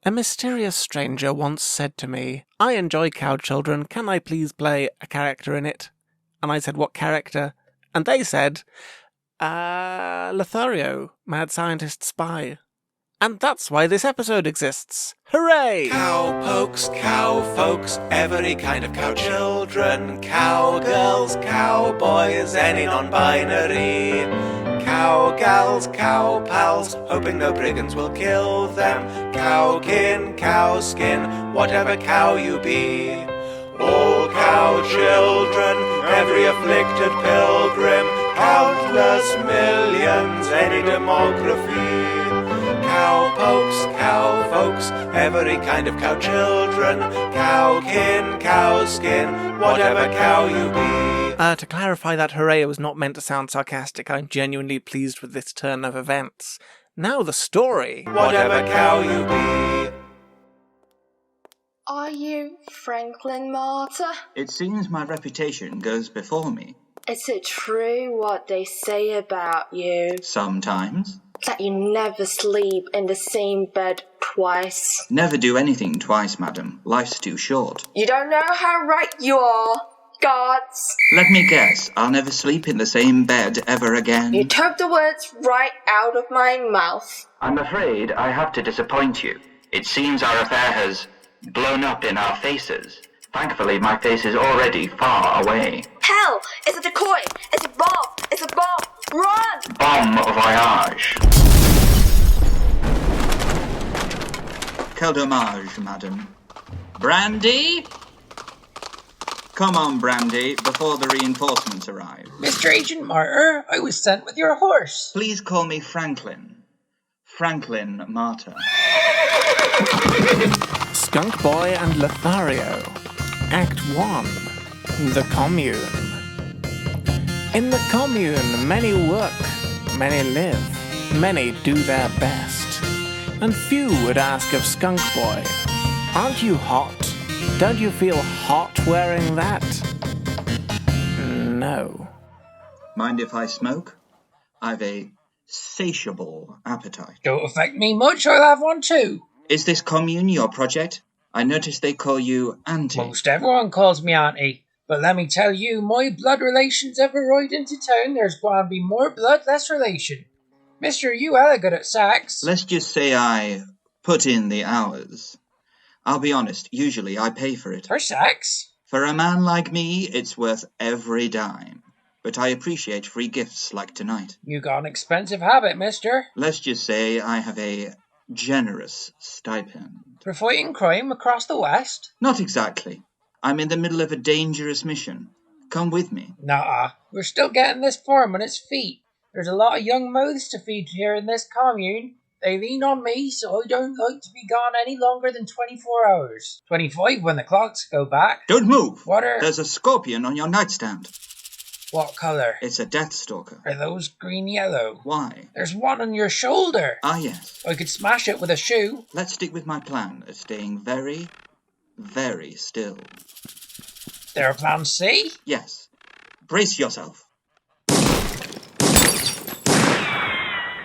A mysterious stranger once said to me, "I enjoy Cow Children, can I please play a character in it?" And I said, "What character?" And they said, Lothario, Mad Scientist Spy. And that's why this episode exists. Hooray! Cowpokes, cow folks, every kind of cow children, cowgirls, cowboys, any non-binary, cowgals, cow pals, hoping no brigands will kill them, cowkin, cowskin, whatever cow you be. All cow children, every afflicted pilgrim, countless millions, any demography. Cowpokes, cow folks, every kind of cow children, cowkin, cowskin, whatever cow you be. To clarify, that hooray was not meant to sound sarcastic. I'm genuinely pleased with this turn of events. Now the story. Whatever cow you be. Are you Franklin Marter? It seems my reputation goes before me. Is it true what they say about you? Sometimes. That you never sleep in the same bed twice? Never do anything twice, madam. Life's too short. You don't know how right you are, gods. Let me guess, I'll never sleep in the same bed ever again. You took the words right out of my mouth. I'm afraid I have to disappoint you. It seems our affair has blown up in our faces. Thankfully, my face is already far away. Hell! It's a decoy! It's a bomb! It's a bomb! Run! Bon voyage. Quel dommage, madam. Brandy? Come on, Brandy, before the reinforcements arrive. Mr. Agent Marter, I was sent with your horse. Please call me Franklin. Franklin Marter. Skunk Boy and Lothario. Act 1. The Commune. In the commune, many work, many live, many do their best. And few would ask of Skunk Boy, "Aren't you hot? Don't you feel hot wearing that?" No. Mind if I smoke? I've a satiable appetite. Don't affect me much, I'll have one too. Is this commune your project? I noticed they call you Auntie. Most everyone calls me Auntie. But let me tell you, my blood relations ever ride into town, there's going to be more blood, less relation. Mister, you hella good at sax. Let's just say I put in the hours. I'll be honest, usually I pay for it. For sax? For a man like me, it's worth every dime. But I appreciate free gifts like tonight. You got an expensive habit, mister. Let's just say I have a generous stipend. For fighting crime across the West? Not exactly. I'm in the middle of a dangerous mission. Come with me. Nah, we're still getting this farm on its feet. There's a lot of young mouths to feed here in this commune. They lean on me, so I don't like to be gone any longer than 24 hours. 25 when the clocks go back. Don't move! What are... There's a scorpion on your nightstand. What colour? It's a Deathstalker. Are those green-yellow? Why? There's one on your shoulder. Ah, yes. I could smash it with a shoe. Let's stick with my plan of staying very, very still. There a plan C? Yes. Brace yourself.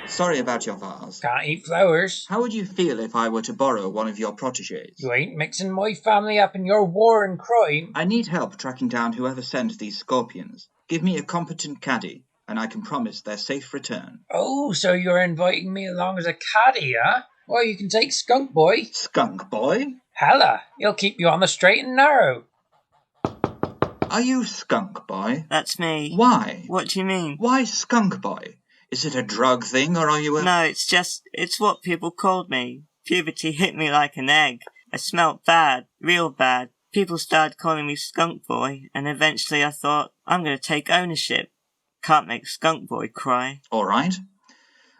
Sorry about your vase. Can't eat flowers. How would you feel if I were to borrow one of your protégés? You ain't mixing my family up in your war and crime. I need help tracking down whoever sent these scorpions. Give me a competent caddy, and I can promise their safe return. Oh, so you're inviting me along as a caddy, huh? Well, you can take Skunk Boy. Skunk Boy? Hella, he'll keep you on the straight and narrow. Are you Skunk Boy? That's me. Why? What do you mean? Why Skunk Boy? Is it a drug thing, or are you a... No, it's what people called me. Puberty hit me like an egg. I smelt bad, real bad. People started calling me Skunk Boy, and eventually I thought, I'm going to take ownership. Can't make Skunk Boy cry. All right.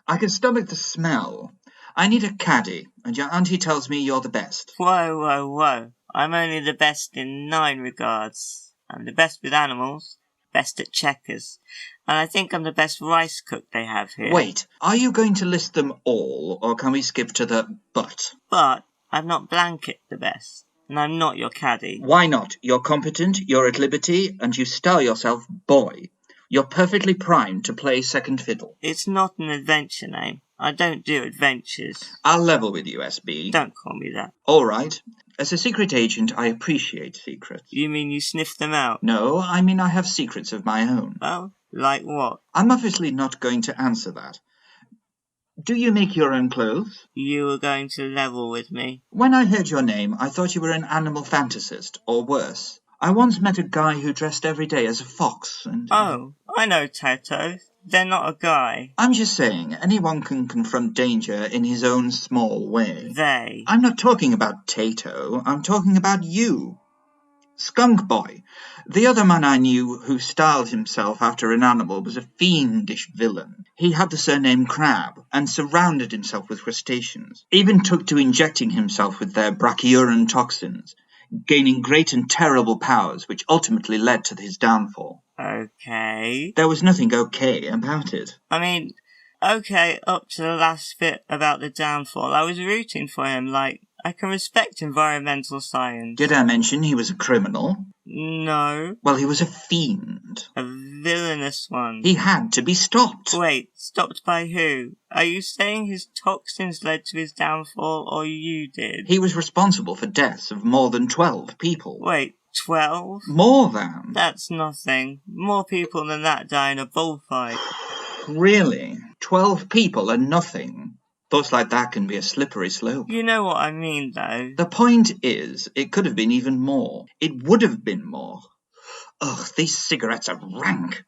I can stomach the smell. I need a caddy, and your auntie tells me you're the best. Whoa, whoa, whoa. I'm only the best in 9 regards. I'm the best with animals, best at checkers, and I think I'm the best rice cook they have here. Wait, are you going to list them all, or can we skip to the but? But I'm not blanket the best, and I'm not your caddy. Why not? You're competent, you're at liberty, and you style yourself boy. You're perfectly primed to play second fiddle. It's not an adventure name. I don't do adventures. I'll level with you, SB. Don't call me that. All right. As a secret agent, I appreciate secrets. You mean you sniff them out? No, I mean I have secrets of my own. Oh, like what? I'm obviously not going to answer that. Do you make your own clothes? You were going to level with me. When I heard your name, I thought you were an animal fantasist, or worse. I once met a guy who dressed every day as a fox and... Oh, I know Tatos. They're not a guy. I'm just saying, anyone can confront danger in his own small way. They. I'm not talking about Tato, I'm talking about you. Skunk Boy. The other man I knew who styled himself after an animal was a fiendish villain. He had the surname Crab, and surrounded himself with crustaceans. Even took to injecting himself with their brachyuran toxins, gaining great and terrible powers, which ultimately led to his downfall. Okay. There was nothing okay about it. I mean, okay, up to the last bit about the downfall, I was rooting for him, like, I can respect environmental science. Did I mention he was a criminal? No. Well, he was a fiend. A villainous one. He had to be stopped. Wait, stopped by who? Are you saying his toxins led to his downfall, or you did? He was responsible for deaths of more than 12 people. Wait, 12? More than? That's nothing. More people than that die in a bullfight. Really? 12 people are nothing? Thoughts like that can be a slippery slope. You know what I mean, though. The point is, it could have been even more. It would have been more. Ugh, these cigarettes are rank.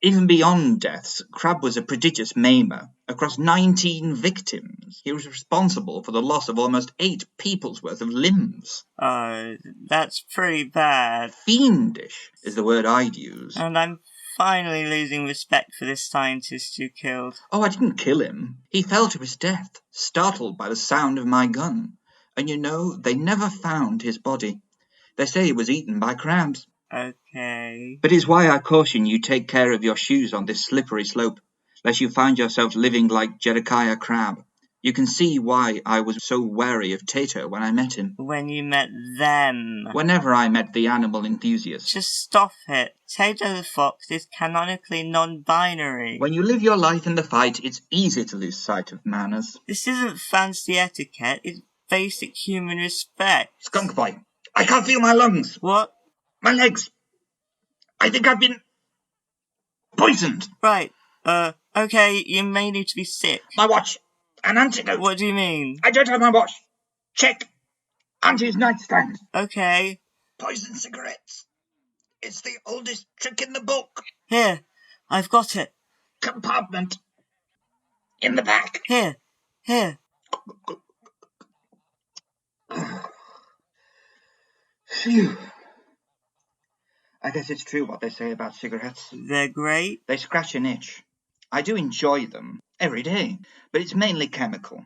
Even beyond deaths, Crab was a prodigious maimer. Across 19 victims, he was responsible for the loss of almost 8 people's worth of limbs. Oh, that's pretty bad. Fiendish is the word I'd use. And I'm finally losing respect for this scientist you killed. Oh, I didn't kill him. He fell to his death, startled by the sound of my gun. And you know, they never found his body. They say he was eaten by crabs. Okay. But it's why I caution you take care of your shoes on this slippery slope, lest you find yourself living like Jedediah Crab. You can see why I was so wary of Tato when I met him. When you met them. Whenever I met the animal enthusiast. Just stop it. Tato the Fox is canonically non-binary. When you live your life in the fight, it's easy to lose sight of manners. This isn't fancy etiquette, it's basic human respect. Skunk Boy, I can't feel my lungs. What? My legs. I think I've been poisoned. Right. Okay, you may need to be sick. My watch. An antidote. What do you mean? I don't have my watch. Check. Auntie's nightstand. Okay. Poison cigarettes. It's the oldest trick in the book. Here, I've got it. Compartment. In the back. Here. Phew. I guess it's true what they say about cigarettes. They're great. They scratch an itch. I do enjoy them every day, but it's mainly chemical.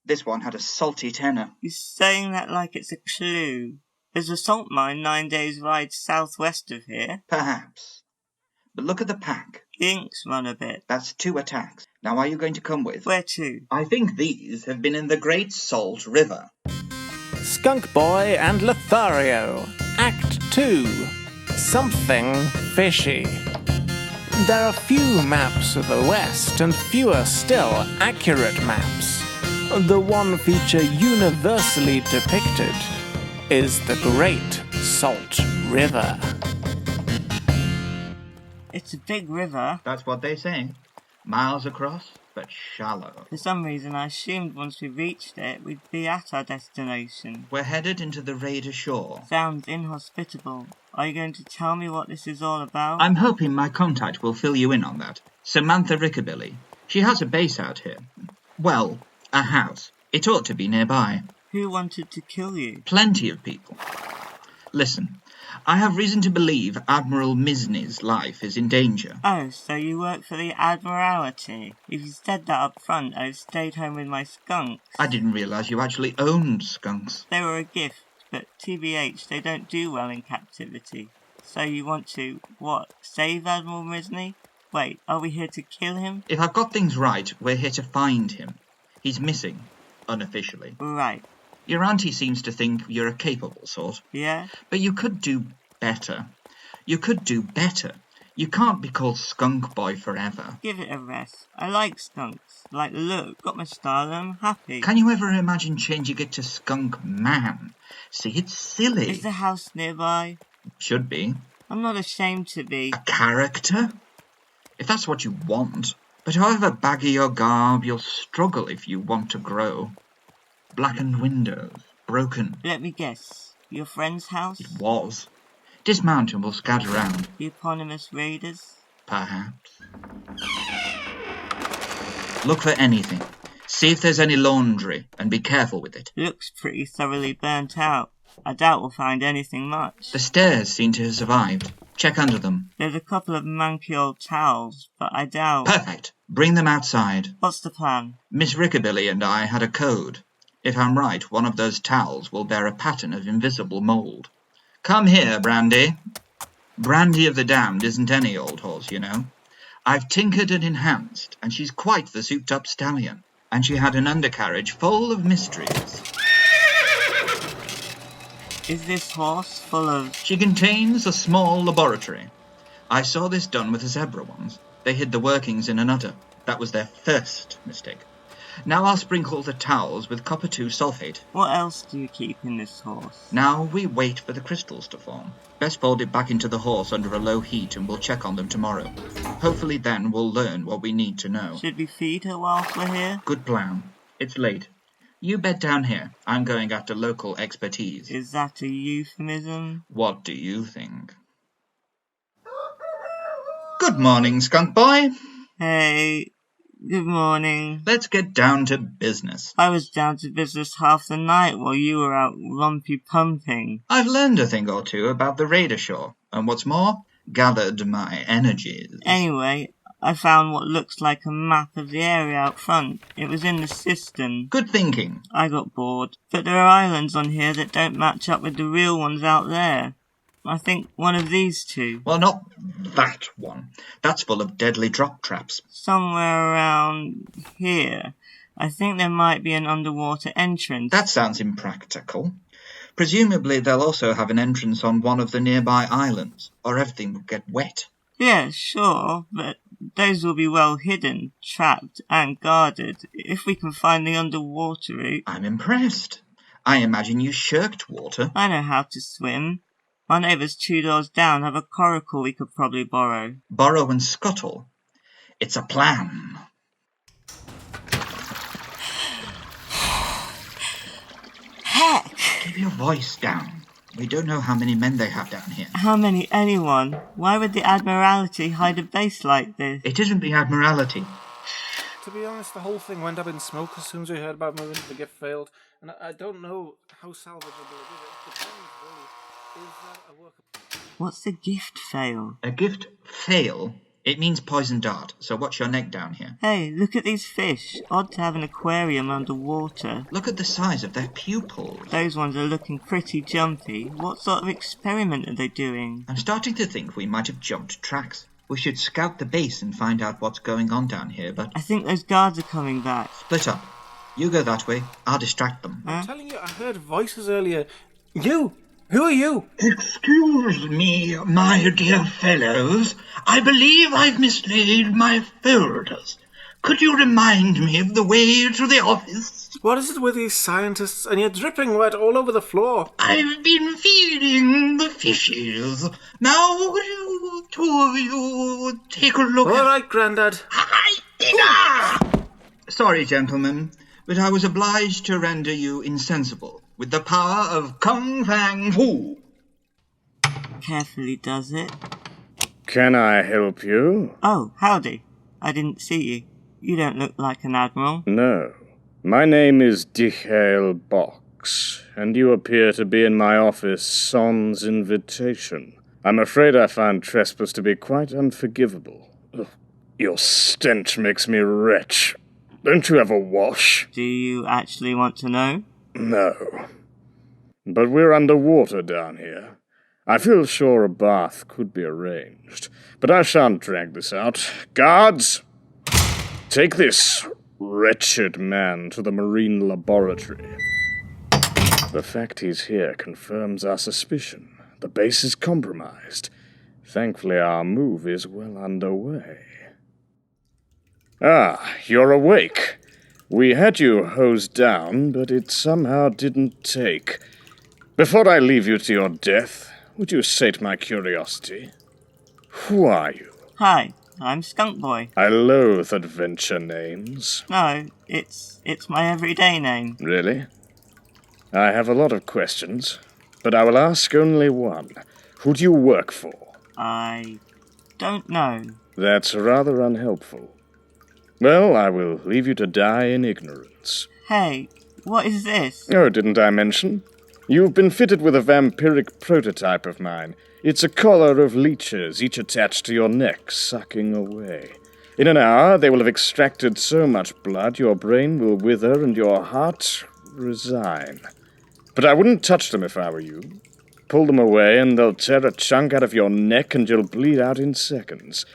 This one had a salty tenor. You're saying that like it's a clue. There's a salt mine 9 days ride southwest of here. Perhaps. But look at the pack. The ink's run a bit. That's 2 attacks. Now are you going to come with? Where to? I think these have been in the Great Salt River. Skunk Boy and Lothario, Act 2. Something fishy. There are few maps of the West and fewer still accurate maps. The one feature universally depicted is the Great Salt River. It's a big river. That's what they say. Miles across, but shallow. For some reason, I assumed once we reached it, we'd be at our destination. We're headed into the Raider Shore. Sounds inhospitable. Are you going to tell me what this is all about? I'm hoping my contact will fill you in on that. Samantha Rickabilly. She has a base out here. Well, a house. It ought to be nearby. Who wanted to kill you? Plenty of people. Listen, I have reason to believe Admiral Misney's life is in danger. Oh, so you work for the Admiralty. If you said that up front, I'd stayed home with my skunks. I didn't realise you actually owned skunks. They were a gift, but TBH, they don't do well in captivity. So you want to, what, save Admiral Misney? Wait, are we here to kill him? If I've got things right, we're here to find him. He's missing, unofficially. Right. Your auntie seems to think you're a capable sort. Yeah? But you could do better. You could do better. You can't be called Skunk Boy forever. Give it a rest. I like skunks. Like the look. Got my style and I'm happy. Can you ever imagine changing it to Skunk Man? See, it's silly. Is the house nearby? Should be. I'm not ashamed to be. A character? If that's what you want. But however baggy your garb, you'll struggle if you want to grow. Blackened windows. Broken. Let me guess. Your friend's house? It was. Dismount and we'll scatter around. The eponymous raiders? Perhaps. Look for anything. See if there's any laundry, and be careful with it. Looks pretty thoroughly burnt out. I doubt we'll find anything much. The stairs seem to have survived. Check under them. There's a couple of manky old towels, but I doubt... Perfect. Bring them outside. What's the plan? Miss Rickabilly and I had a code. If I'm right, one of those towels will bear a pattern of invisible mould. Come here, Brandy. Brandy of the Damned isn't any old horse, you know. I've tinkered and enhanced, and she's quite the souped-up stallion. And she had an undercarriage full of mysteries. Is this horse full of... She contains a small laboratory. I saw this done with a zebra once. They hid the workings in an udder. That was their first mistake. Now I'll sprinkle the towels with copper 2 sulfate. What else do you keep in this horse? Now we wait for the crystals to form. Best fold it back into the horse under a low heat and we'll check on them tomorrow. Hopefully then we'll learn what we need to know. Should we feed her whilst we're here? Good plan. It's late. You bed down here. I'm going after local expertise. Is that a euphemism? What do you think? Good morning, Skunk Boy. Hey, good morning. Let's get down to business. I was down to business half the night while you were out lumpy pumping. I've learned a thing or two about the raider shore, and what's more, gathered my energies. Anyway, I found what looks like a map of the area out front. It was in the cistern. Good thinking. I got bored. But there are islands on here that don't match up with the real ones out there. I think one of these two. Well, not that one. That's full of deadly drop traps. Somewhere around here. I think there might be an underwater entrance. That sounds impractical. Presumably they'll also have an entrance on one of the nearby islands, or everything will get wet. Yeah, sure, but those will be well hidden, trapped, and guarded, if we can find the underwater route. I'm impressed. I imagine you shirked water. I know how to swim. My neighbours 2 doors down have a coracle we could probably borrow. Borrow and scuttle. It's a plan. Heck! Keep your voice down. We don't know how many men they have down here. How many anyone? Why would the Admiralty hide a base like this? It isn't the Admiralty. To be honest, the whole thing went up in smoke as soon as we heard about moving. The gift failed, and I don't know how salvageable it is. It depends, really. Is that a work? What's the gift fail? A gift fail? It means poison dart, so watch your neck down here. Hey, look at these fish. Odd to have an aquarium underwater. Look at the size of their pupils. Those ones are looking pretty jumpy. What sort of experiment are they doing? I'm starting to think we might have jumped tracks. We should scout the base and find out what's going on down here, but... I think those guards are coming back. Split up. You go that way, I'll distract them. I'm telling you, I heard voices earlier. You! Who are you? Excuse me, my dear fellows. I believe I've mislaid my folders. Could you remind me of the way to the office? What is it with these scientists? And you're dripping wet all over the floor. I've been feeding the fishes. Now, would you two of you take a look All right, Grandad. Sorry, gentlemen, but I was obliged to render you insensible with the power of Kung Fang Fu. Carefully does it. Can I help you? Oh, howdy. I didn't see you. You don't look like an admiral. No. My name is Dichael Box, and you appear to be in my office sans invitation. I'm afraid I find trespass to be quite unforgivable. Ugh, your stench makes me retch. Don't you ever wash? Do you actually want to know? No. But we're underwater down here. I feel sure a bath could be arranged, but I shan't drag this out. Guards, take this wretched man to the marine laboratory. The fact he's here confirms our suspicion. The base is compromised. Thankfully, our move is well underway. Ah, you're awake. We had you hosed down, but it somehow didn't take. Before I leave you to your death, would you sate my curiosity? Who are you? Hi, I'm Skunk Boy. I loathe adventure names. No, it's my everyday name. Really? I have a lot of questions, but I will ask only one. Who do you work for? I don't know. That's rather unhelpful. Well, I will leave you to die in ignorance. Hey, what is this? Oh, didn't I mention? You've been fitted with a vampiric prototype of mine. It's a collar of leeches, each attached to your neck, sucking away. In an hour, they will have extracted so much blood, your brain will wither and your heart resign. But I wouldn't touch them if I were you. Pull them away and they'll tear a chunk out of your neck and you'll bleed out in seconds.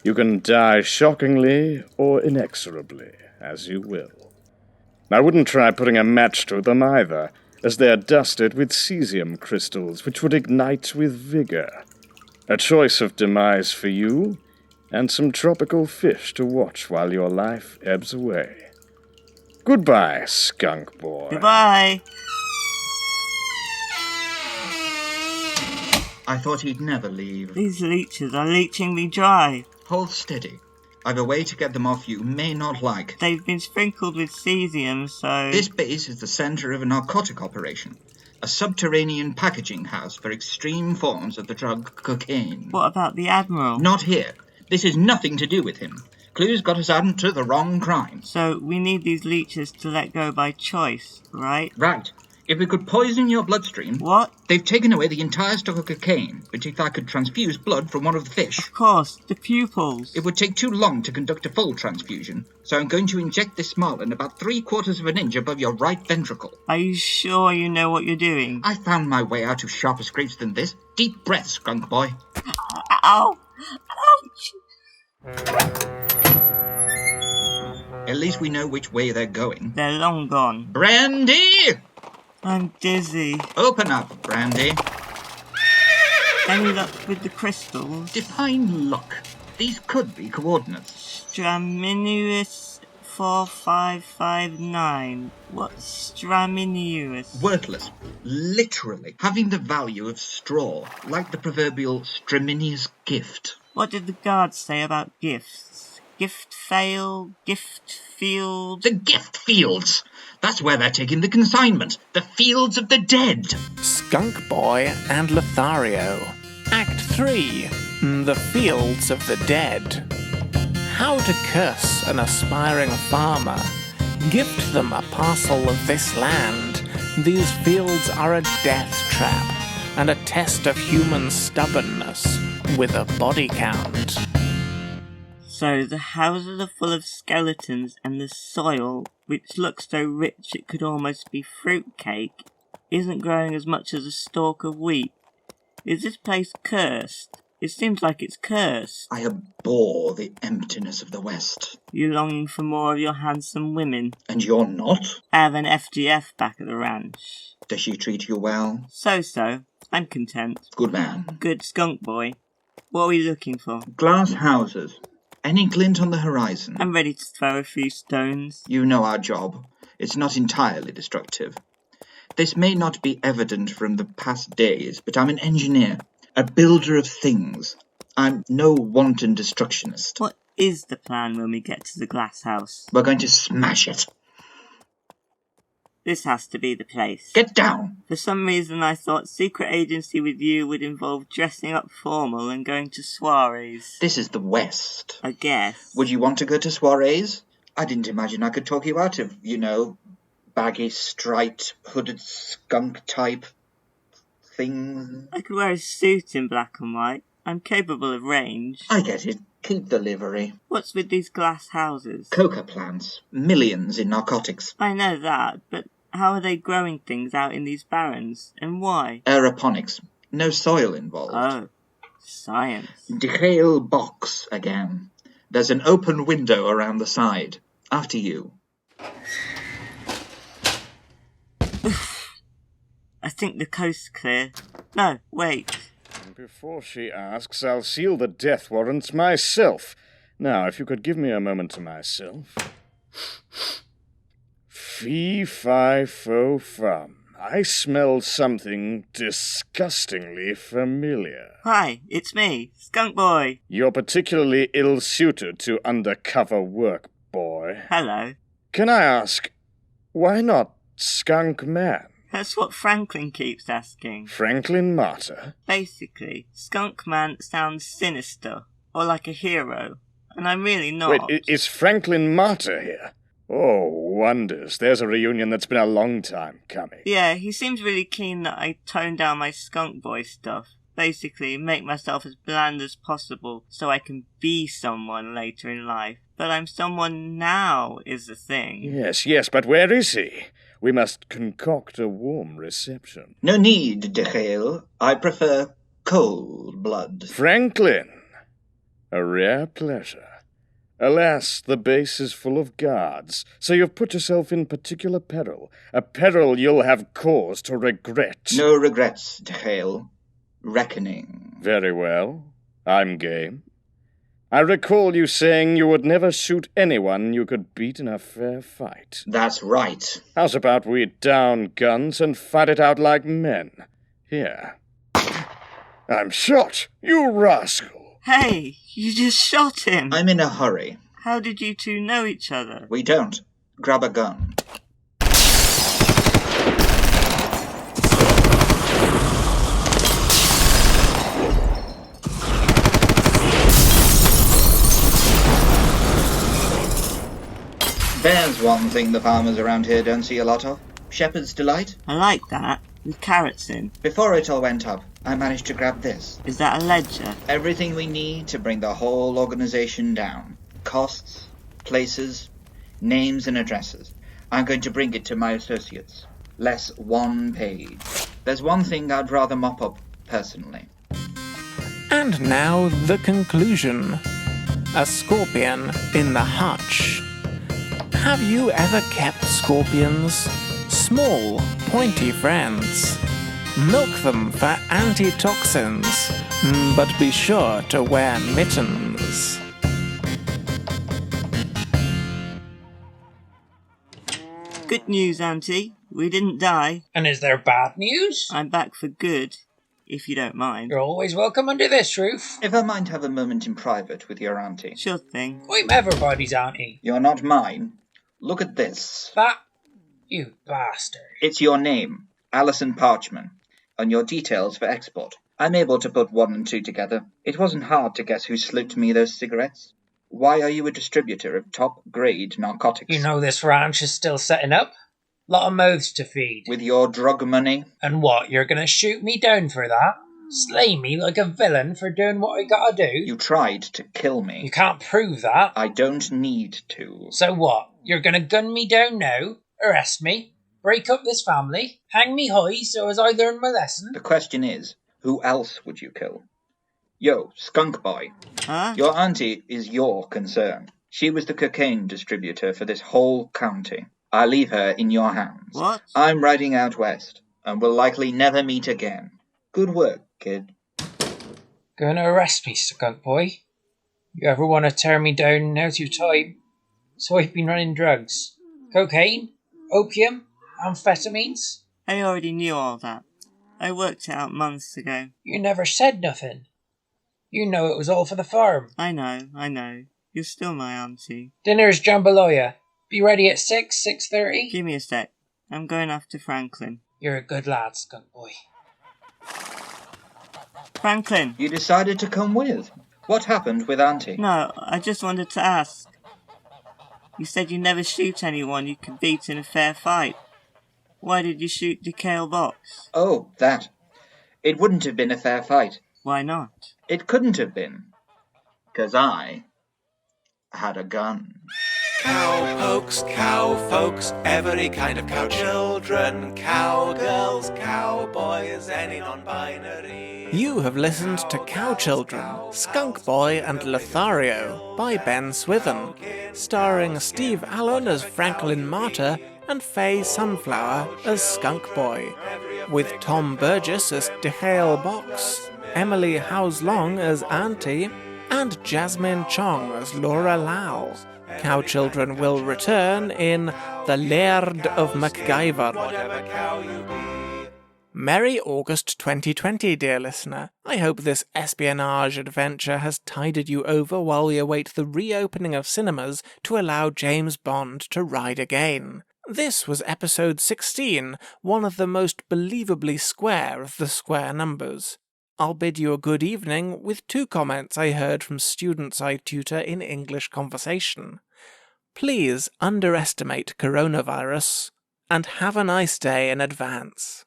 You can die shockingly or inexorably, as you will. I wouldn't try putting a match to them either, as they're dusted with cesium crystals, which would ignite with vigor. A choice of demise for you, and some tropical fish to watch while your life ebbs away. Goodbye, Skunk Boy. Goodbye. I thought he'd never leave. These leeches are leeching me dry. Hold steady. I've a way to get them off you may not like. They've been sprinkled with cesium, so... This base is the centre of a narcotic operation. A subterranean packaging house for extreme forms of the drug cocaine. What about the admiral? Not here. This is nothing to do with him. Clues got us onto the wrong crime. So we need these leeches to let go by choice, right? Right. If we could poison your bloodstream... What? They've taken away the entire stock of cocaine, but if I could transfuse blood from one of the fish... Of course, the pupils. It would take too long to conduct a full transfusion, so I'm going to inject this marlin about 3/4 of an inch above your right ventricle. Are you sure you know what you're doing? I found my way out of sharper scrapes than this. Deep breath, Skunk Boy. Ow! Ouch! At least we know which way they're going. They're long gone. Brandy! I'm dizzy. Open up, Brandy. Any luck with the crystals? Define luck. These could be coordinates. Straminuous 4559. What's Straminuous? Worthless. Literally. Having the value of straw, like the proverbial Straminius gift. What did the guards say about gifts? Gift fail? Gift field? The gift fields! That's where they're taking the consignment. The fields of the dead. Skunk Boy and Lothario. Act 3. The Fields of the Dead. How to curse an aspiring farmer. Gift them a parcel of this land. These fields are a death trap and a test of human stubbornness with a body count. So the houses are full of skeletons and the soil, which looks so rich it could almost be fruitcake, isn't growing as much as a stalk of wheat. Is this place cursed? It seems like it's cursed. I abhor the emptiness of the West. You longing for more of your handsome women? And you're not? I have an FGF back at the ranch. Does she treat you well? So. I'm content. Good man. Good Skunk Boy. What are we looking for? Glass houses. Any glint on the horizon? I'm ready to throw a few stones. You know our job. It's not entirely destructive. This may not be evident from the past days, but I'm an engineer, a builder of things. I'm no wanton destructionist. What is the plan when we get to the glass house? We're going to smash it. This has to be the place. Get down! For some reason I thought secret agency with you would involve dressing up formal and going to soirees. This is the West. I guess. Would you want to go to soirees? I didn't imagine I could talk you out of, baggy, striped, hooded skunk type things. I could wear a suit in black and white. I'm capable of range. I get it. Keep the livery. What's with these glass houses? Coca plants. Millions in narcotics. I know that, but how are they growing things out in these barrens, and why? Aeroponics. No soil involved. Oh, science. Dichael box again. There's an open window around the side. After you. I think the coast's clear. No, wait. Before she asks, I'll seal the death warrants myself. Now, if you could give me a moment to myself. Fee-fi-fo-fum. I smell something disgustingly familiar. Hi, it's me, Skunk Boy. You're particularly ill-suited to undercover work, boy. Hello. Can I ask, why not Skunk Man? That's what Franklin keeps asking. Franklin Marter? Basically, Skunk Man sounds sinister, or like a hero, and I'm really not. Wait, is Franklin Marter here? Oh, wonders. There's a reunion that's been a long time coming. Yeah, he seems really keen that I tone down my Skunk Boy stuff. Basically, make myself as bland as possible so I can be someone later in life. But I'm someone now is the thing. Yes, but where is he? We must concoct a warm reception. No need, Dichael. I prefer cold blood. Franklin! A rare pleasure. Alas, the base is full of guards, so you've put yourself in particular peril. A peril you'll have cause to regret. No regrets, Dichael. Reckoning. Very well. I'm game. I recall you saying you would never shoot anyone you could beat in a fair fight. That's right. How's about we down guns and fight it out like men? Here. I'm shot, you rascal! Hey, you just shot him! I'm in a hurry. How did you two know each other? We don't. Grab a gun. There's one thing the farmers around here don't see a lot of. Shepherd's Delight. I like that, with carrots in. Before it all went up, I managed to grab this. Is that a ledger? Everything we need to bring the whole organization down. Costs, places, names and addresses. I'm going to bring it to my associates. Less one page. There's one thing I'd rather mop up personally. And now the conclusion. A scorpion in the hutch. Have you ever kept scorpions? Small, pointy friends. Milk them for antitoxins, but be sure to wear mittens. Good news, Auntie. We didn't die. And is there bad news? I'm back for good, if you don't mind. You're always welcome under this roof. If I might have a moment in private with your auntie. Sure thing. I'm everybody's auntie. You're not mine. Look at this. That, you bastard. It's your name, Alison Parchman, and your details for export. I'm able to put 1 and 2 together. It wasn't hard to guess who slipped me those cigarettes. Why are you a distributor of top-grade narcotics? You know this ranch is still setting up? Lot of mouths to feed. With your drug money? And what, you're gonna shoot me down for that? Slay me like a villain for doing what I gotta do? You tried to kill me. You can't prove that. I don't need to. So what? You're gonna gun me down now? Arrest me? Break up this family? Hang me high so as I learn my lesson? The question is, who else would you kill? Yo, Skunk Boy. Huh? Your auntie is your concern. She was the cocaine distributor for this whole county. I leave her in your hands. What? I'm riding out west, and will likely never meet again. Good work, kid. Gonna arrest me, Skunk Boy. You ever wanna tear me down, now's your time. So I've been running drugs. Cocaine, opium, amphetamines. I already knew all that. I worked it out months ago. You never said nothing. You know it was all for the farm. I know. You're still my auntie. Dinner's jambalaya. Be ready at 6:30. Give me a sec. I'm going after Franklin. You're a good lad, Skunk Boy. Franklin! You decided to come with. What happened with Auntie? No, I just wanted to ask. You said you never shoot anyone you could beat in a fair fight. Why did you shoot Dichael Box? Oh, that. It wouldn't have been a fair fight. Why not? It couldn't have been. 'Cause I had a gun. Cowpokes, cowfolks, every kind of cow children, cowgirls, cowboys, any non-binary. You have listened to Cow Children, Skunk Boy and Lothario by Ben Swithen, starring Steve Allen as Franklin Marter and Faye Sunflower as Skunk Boy, with Tom Burgess as Dichael Box, Emily Howse-Long as Auntie, and Jasmine Chong as Laura Llal. Cow children will return in The Laird of MacGyver. Whatever cow you be. Merry August 2020, dear listener. I hope this espionage adventure has tided you over while we await the reopening of cinemas to allow James Bond to ride again. This was episode 16, one of the most believably square of the square numbers. I'll bid you a good evening with 2 comments I heard from students I tutor in English conversation. Please underestimate coronavirus, and have a nice day in advance.